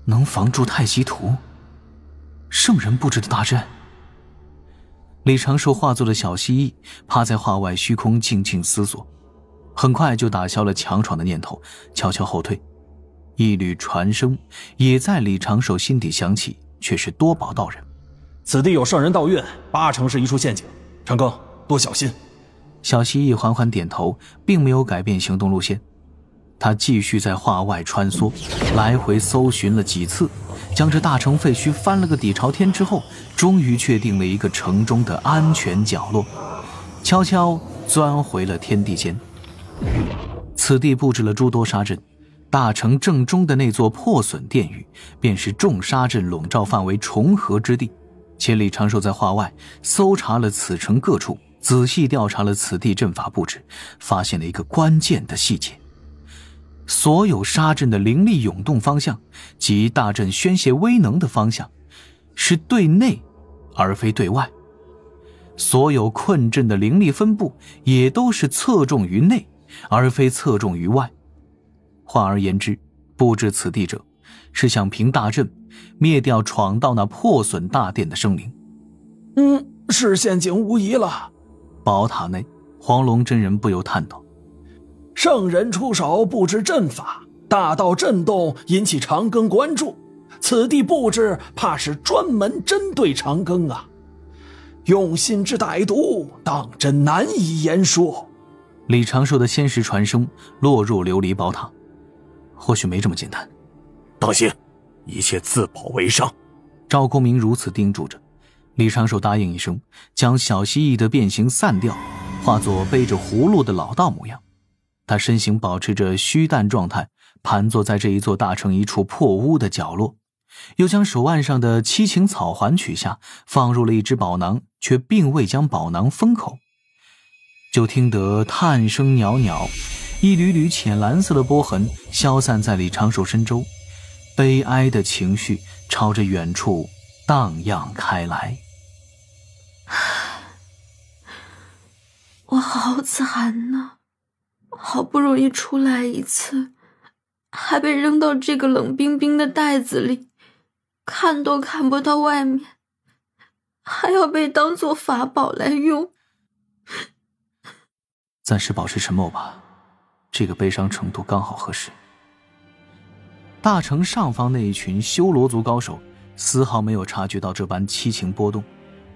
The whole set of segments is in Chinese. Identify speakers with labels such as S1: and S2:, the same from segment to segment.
S1: 能防住太极图？圣人布置的大阵？李长寿化作了小蜥蜴，趴在画外虚空静静思索，很快就打消了强闯的念头，悄悄后退。一缕传声也在李长寿心底响起，却是多宝道人：
S2: 此地有圣人道院，8成是一处陷阱，长庚多小心。
S1: 小蜥蜴缓缓点头，并没有改变行动路线。他继续在画外穿梭，来回搜寻了几次，将这大城废墟翻了个底朝天之后，终于确定了一个城中的安全角落，悄悄钻回了天地间。此地布置了诸多沙阵，大城正中的那座破损殿宇便是众沙阵笼罩范围重合之地。且李长寿在画外搜查了此城各处，仔细调查了此地阵法布置，发现了一个关键的细节：所有沙阵的灵力涌动方向及大阵宣泄威能的方向是对内而非对外，所有困阵的灵力分布也都是侧重于内而非侧重于外。换而言之，布置此地者是想凭大阵灭掉闯到那破损大殿的生灵。
S2: 是陷阱无疑了。
S1: 宝塔内，黄龙真人不由叹道：
S2: 圣人出手布置阵法，大道震动引起长庚关注，此地布置怕是专门针对长庚啊，用心之歹毒，当真难以言说。
S1: 李长寿的仙识传声落入琉璃宝塔，或许没这么简单。
S3: 当心，一切自保为上。
S1: 赵公明如此叮嘱着。李长寿答应一声，将小蜥蜴的变形散掉，化作背着葫芦的老道模样。他身形保持着虚诞状态，盘坐在这一座大城一处破屋的角落，又将手腕上的七情草环取下，放入了一只宝囊，却并未将宝囊封口。就听得叹声袅袅，一缕缕浅蓝色的波痕消散在李长寿身周，悲哀的情绪朝着远处荡漾开来。
S4: 我好惨呐，好不容易出来一次，还被扔到这个冷冰冰的袋子里，看都看不到外面，还要被当作法宝来用。
S1: 暂时保持沉默吧，这个悲伤程度刚好合适。大城上方那一群修罗族高手丝毫没有察觉到这般七情波动，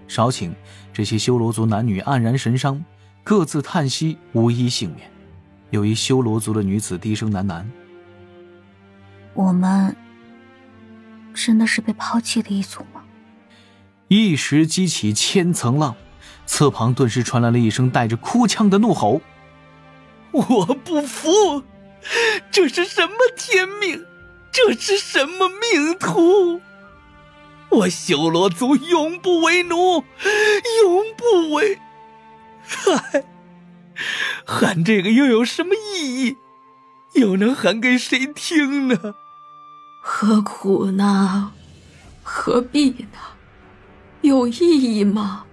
S1: 少顷，这些修罗族男女黯然神伤，各自叹息，无一幸免。有一修罗族的女子低声喃喃：
S5: 我们真的是被抛弃的一族吗？
S1: 一时激起千层浪，侧旁顿时传来了一声带着哭腔的怒吼：
S6: 我不服，这是什么天命？这是什么命途？我修罗族永不为奴，永不为……喊这个又有什么意义？又能喊给谁听呢？
S4: 何苦呢？何必呢？有意义吗？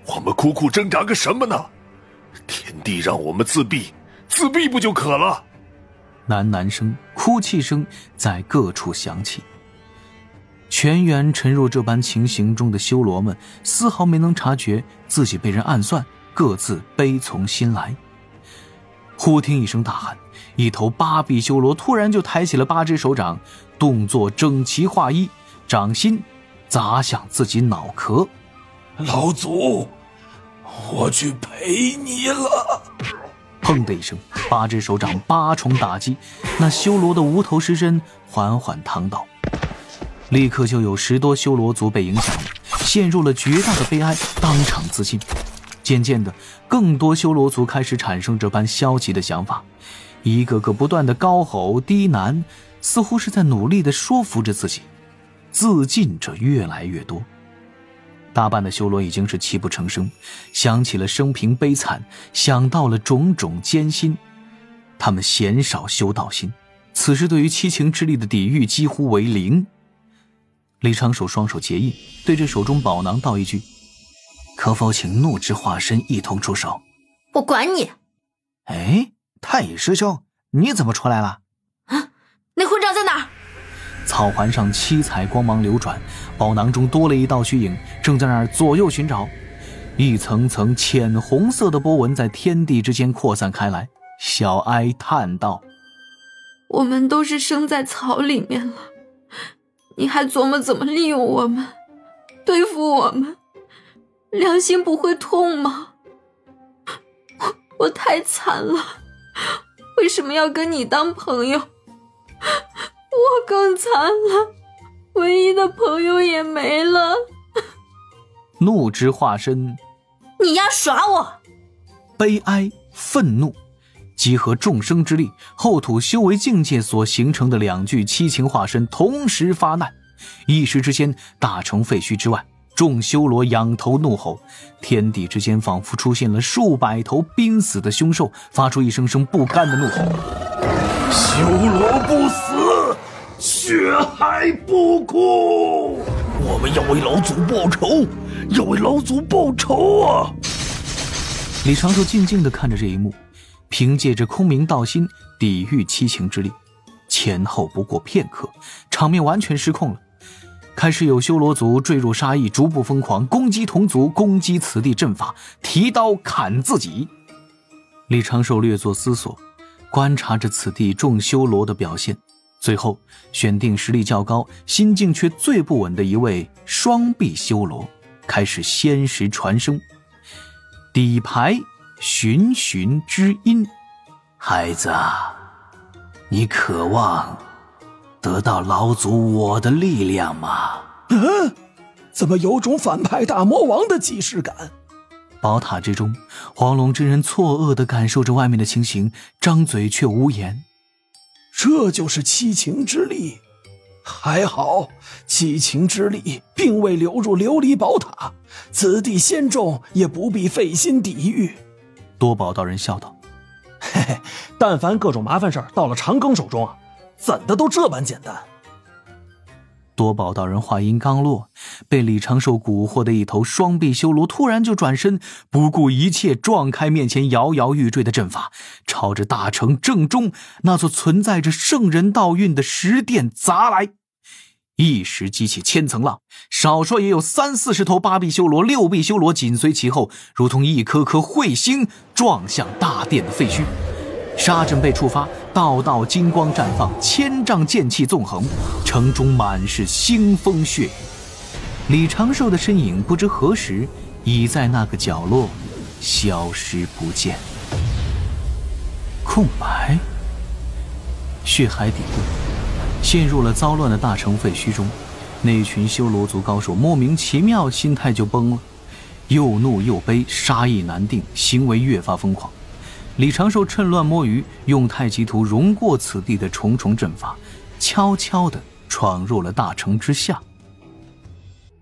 S3: 我们苦苦挣扎个什么呢？天地让我们自闭，自闭不就可了？
S1: 喃喃声、哭泣声在各处响起。全员沉入这般情形中的修罗们丝毫没能察觉自己被人暗算，各自悲从心来。忽听一声大喊，一头8臂修罗突然就抬起了8只手掌，动作整齐划一，掌心砸向自己脑壳。
S2: 老祖，我去陪你了。
S1: 砰的一声，8只手掌8重打击，那修罗的无头尸身缓缓躺倒。立刻就有10多修罗族被影响了，陷入了绝大的悲哀，当场自尽。渐渐的，更多修罗族开始产生这般消极的想法，一个个不断的高吼低喃，似乎是在努力地说服着自己。自尽者越来越多，大半的修罗已经是泣不成声，想起了生平悲惨，想到了种种艰辛。他们鲜少修道心，此时对于七情之力的抵御几乎为0。李长寿双手结印，对着手中宝囊道一句：可否请怒之化身一同出手？
S4: 我管你！
S7: 哎，太乙师兄，你怎么出来了？
S4: 啊，那混账在哪儿？
S1: 草环上七彩光芒流转，宝囊中多了一道虚影，正在那儿左右寻找。一层层浅红色的波纹在天地之间扩散开来。小哀叹道：
S4: 我们都是生在草里面了，你还琢磨怎么利用我们，对付我们，良心不会痛吗？我太惨了，为什么要跟你当朋友？我更惨了，唯一的朋友也没了。
S1: 怒之化身，
S5: 你丫耍我！
S1: 悲哀、愤怒集合众生之力，后土修为境界所形成的两具七情化身同时发难。一时之间，大城废墟之外，众修罗仰头怒吼，天地之间仿佛出现了数百头濒死的凶兽，发出一声声不甘的怒吼。
S3: 修罗不死，血海不枯，
S6: 我们要为老祖报仇，要为老祖报仇啊！
S1: 李长寿静静地看着这一幕，凭借着空明道心抵御七情之力，前后不过片刻，场面完全失控了。开始有修罗族坠入杀意，逐步疯狂，攻击同族，攻击此地阵法，提刀砍自己。李长寿略作思索，观察着此地众修罗的表现，最后选定实力较高、心境却最不稳的一位双臂修罗，开始仙识传声。底牌循循之音，孩子，你渴望得到老祖我的力量吗？
S2: 怎么有种反派大魔王的既视感？
S1: 宝塔之中，黄龙真人错愕地感受着外面的情形，张嘴却无言。
S2: 这就是七情之力，还好七情之力并未流入琉璃宝塔，此地仙众也不必费心抵御。
S1: 多宝道人笑道：
S2: 嘿嘿，但凡各种麻烦事儿到了长庚手中啊，怎的都这般简单。
S1: 多宝道人话音刚落，被李长寿蛊惑的一头双臂修罗突然就转身，不顾一切撞开面前摇摇欲坠的阵法，朝着大城正中那座存在着圣人道运的石殿砸来。一时激起千层浪，少说也有30-40头八臂修罗、6臂修罗紧随其后，如同一颗颗彗星撞向大殿的废墟。杀阵被触发，道道金光绽放，千丈剑气纵横，城中满是腥风血雨。李长寿的身影不知何时已在那个角落消失不见。空白，血海底部陷入了糟乱的大城废墟中，那群修罗族高手莫名其妙心态就崩了，又怒又悲，杀意难定，行为越发疯狂。李长寿趁乱摸鱼，用太极图融过此地的重重阵法，悄悄地闯入了大城之下。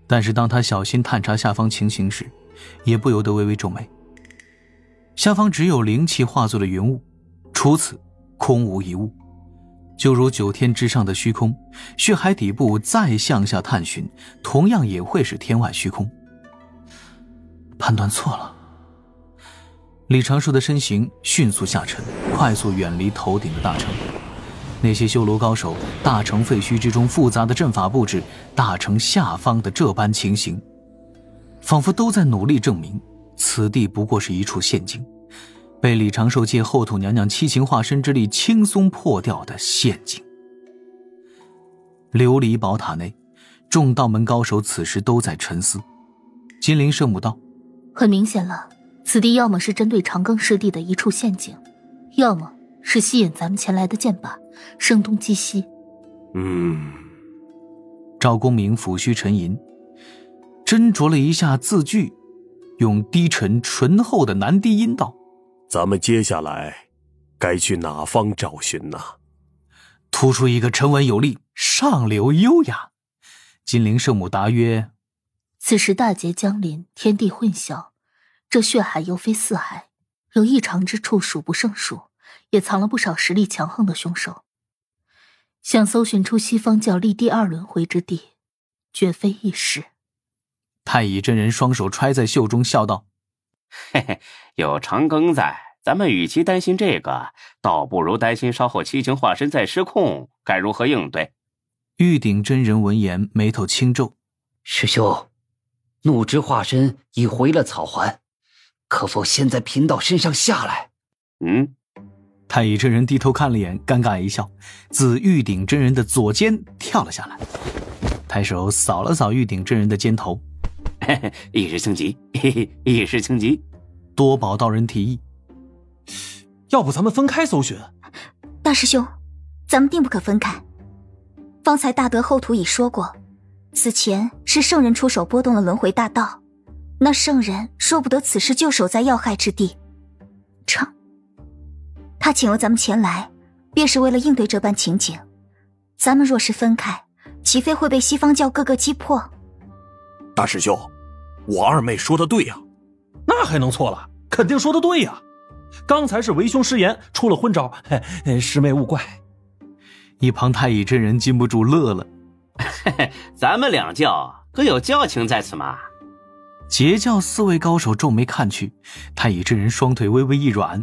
S1: 但是当他小心探查下方情形时，也不由得微微皱眉。下方只有灵气化作的云雾，除此空无一物。就如9天之上的虚空，血海底部再向下探寻，同样也会是天外虚空。判断错了。李长寿的身形迅速下沉，快速远离头顶的大城。那些修罗高手，大城废墟之中复杂的阵法布置，大城下方的这般情形，仿佛都在努力证明此地不过是一处陷阱，被李长寿借后土娘娘七情化身之力轻松破掉的陷阱。琉璃宝塔内，众道门高手此时都在沉思。金陵圣母道：
S5: 很明显了，此地要么是针对长庚师弟的一处陷阱，要么是吸引咱们前来的箭靶，声东击西。
S1: 赵公明抚须沉吟，斟酌了一下字句，用低沉醇厚的男低音道：
S3: 咱们接下来该去哪方找寻呢？
S1: 突出一个沉稳有力，上流优雅。金陵圣母答曰：
S5: 此时大劫将临，天地混淆，这血海又非四海，有异常之处数不胜数，也藏了不少实力强横的凶手。想搜寻出西方教立第2轮回之地，绝非易事。
S1: 太乙真人双手揣在袖中笑道：
S7: 嘿嘿，有长庚在，咱们与其担心这个，倒不如担心稍后七情化身再失控，该如何应对。
S1: 玉鼎真人闻言眉头轻皱，
S8: 师兄，怒之化身已回了草环，可否先在贫道身上下来？
S1: 太乙真人低头看了眼，尴尬一笑，自玉鼎真人的左肩跳了下来，抬手扫了扫玉鼎真人的肩头。
S7: 一时情急，一时情急。
S1: 多宝道人提议，
S2: 要不咱们分开搜寻？
S9: 大师兄，咱们定不可分开。方才大德后土已说过，此前是圣人出手拨动了轮回大道，那圣人说不得此时就守在要害之地。他请了咱们前来，便是为了应对这般情景。咱们若是分开，岂非会被西方教各个击破？
S3: 大师兄，我二妹说的对呀。
S2: 那还能错了？肯定说的对呀。刚才是为兄失言，出了昏招，师妹勿怪。
S1: 一旁太乙真人禁不住乐了。
S7: 咱们两教可有交情在此嘛？
S1: 截教4位高手皱眉看去，太乙真人双腿微微一软，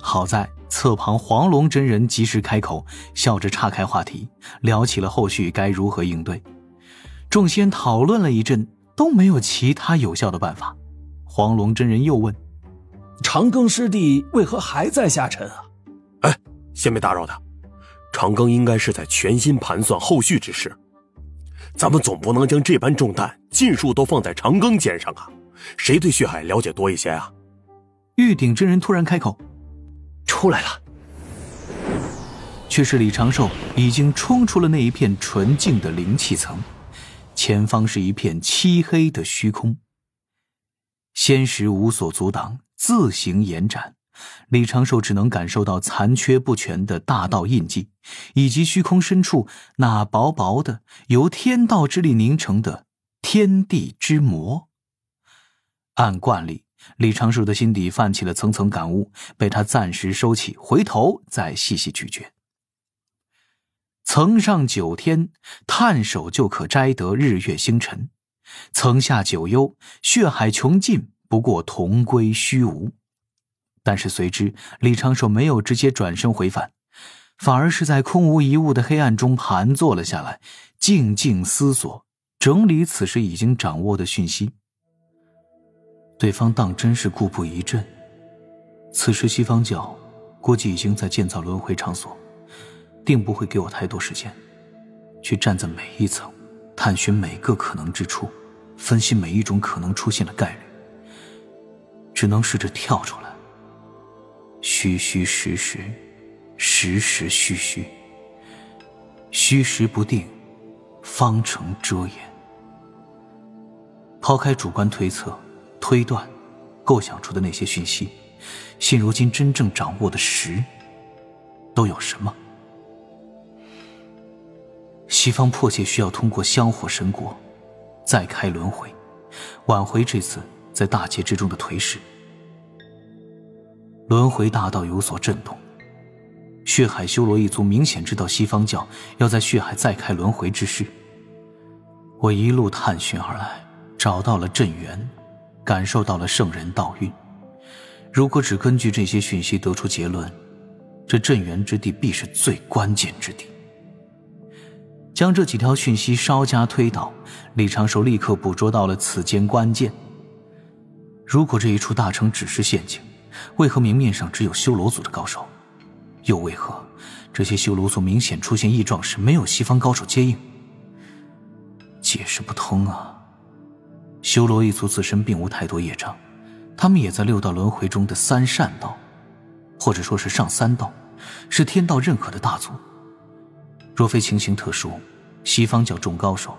S1: 好在侧旁黄龙真人及时开口，笑着岔开话题，聊起了后续该如何应对。众仙讨论了一阵，都没有其他有效的办法。黄龙真人又问，
S2: 长庚师弟为何还在下沉啊？
S3: 先别打扰他，长庚应该是在全心盘算后续之事，咱们总不能将这般重担尽数都放在长庚肩上啊，谁对血海了解多一些啊？
S1: 玉鼎真人突然开口，
S8: 出来了。
S1: 却是李长寿已经冲出了那一片纯净的灵气层，前方是一片漆黑的虚空。仙石无所阻挡，自行延展，李长寿只能感受到残缺不全的大道印记，以及虚空深处那薄薄的由天道之力凝成的天地之魔。按惯例，李长寿的心底泛起了层层感悟，被他暂时收起，回头再细细咀嚼。层上9天，探手就可摘得日月星辰；层下9幽，血海穷尽，不过同归虚无。但是随之，李长寿没有直接转身回返，反而是在空无一物的黑暗中盘坐了下来，静静思索，整理此时已经掌握的讯息。对方当真是故布疑阵，此时西方教估计已经在建造轮回场所，定不会给我太多时间去站在每一层，探寻每个可能之处，分析每一种可能出现的概率，只能试着跳出来，虚虚实实，实实虚虚，虚实不定，方成遮掩。抛开主观推测、推断、构想出的那些讯息，现如今真正掌握的实都有什么？西方迫切需要通过香火神国再开轮回，挽回这次在大劫之中的颓势。轮回大道有所震动，血海修罗一族明显知道西方教要在血海再开轮回之事。我一路探寻而来，找到了阵源，感受到了圣人道运。如果只根据这些讯息得出结论，这镇元之地必是最关键之地。将这几条讯息稍加推导，李长寿立刻捕捉到了此间关键。如果这一处大城只是陷阱，为何明面上只有修罗族的高手？又为何这些修罗族明显出现异状时没有西方高手接应？解释不通啊！修罗一族自身并无太多业障，他们也在6道轮回中的3善道，或者说是上3道，是天道认可的大族。若非情形特殊，西方教众高手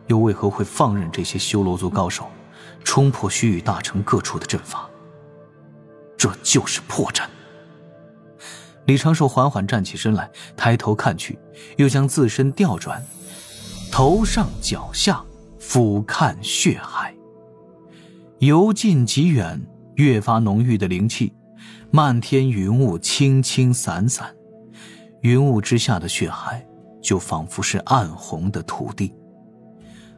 S1: 又为何会放任这些修罗族高手冲破须臾大城各处的阵法？这就是破绽。李长寿缓缓站起身来，抬头看去，又将自身调转，头上脚下俯瞰血海。由近及远，越发浓郁的灵气，漫天云雾轻轻散散，云雾之下的血海就仿佛是暗红的土地。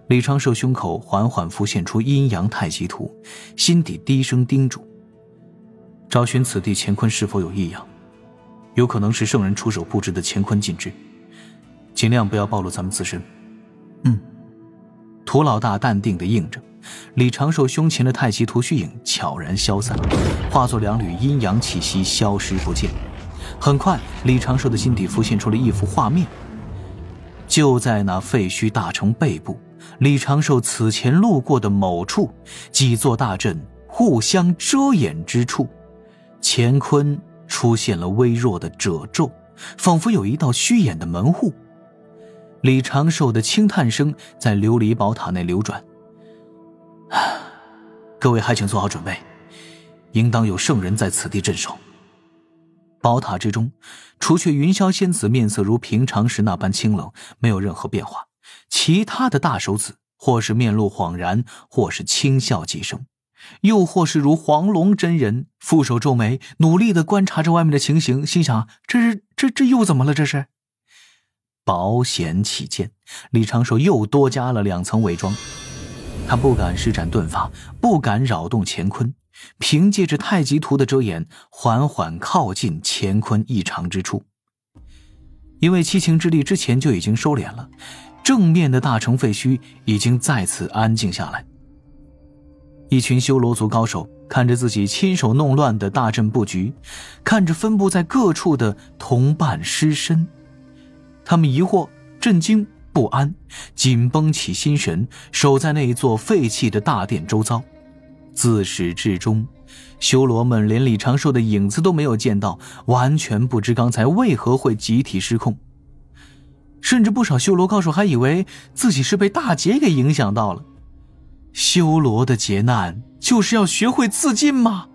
S1: 李长寿胸口缓缓浮现出阴阳太极图，心底低声叮嘱，找寻此地乾坤是否有异样，有可能是圣人出手布置的乾坤禁制。尽量不要暴露咱们自身。涂老大淡定地应着。李长寿胸前的太极图虚影悄然消散，化作2缕阴阳气息消失不见。很快，李长寿的心底浮现出了一幅画面，就在那废墟大城背部，李长寿此前路过的某处，几座大阵互相遮掩之处，乾坤出现了微弱的褶皱，仿佛有一道虚掩的门户。李长寿的轻叹声在琉璃宝塔内流转。各位还请做好准备，应当有圣人在此地镇守。宝塔之中，除却云霄仙子面色如平常时那般清冷，没有任何变化，其他的大手子或是面露恍然，或是轻笑几声，又或是如黄龙真人负手皱眉，努力地观察着外面的情形，心想这又怎么了？这是保险起见，李长寿又多加了2层伪装。他不敢施展遁法，不敢扰动乾坤，凭借着太极图的遮掩，缓缓靠近乾坤异常之处。因为七情之力之前就已经收敛了，正面的大城废墟已经再次安静下来。一群修罗族高手看着自己亲手弄乱的大阵布局，看着分布在各处的同伴尸身，他们疑惑、震惊、不安，紧绷起心神，守在那一座废弃的大殿周遭。自始至终，修罗们连李长寿的影子都没有见到，完全不知刚才为何会集体失控。甚至不少修罗高手还以为自己是被大劫给影响到了。修罗的劫难就是要学会自尽吗？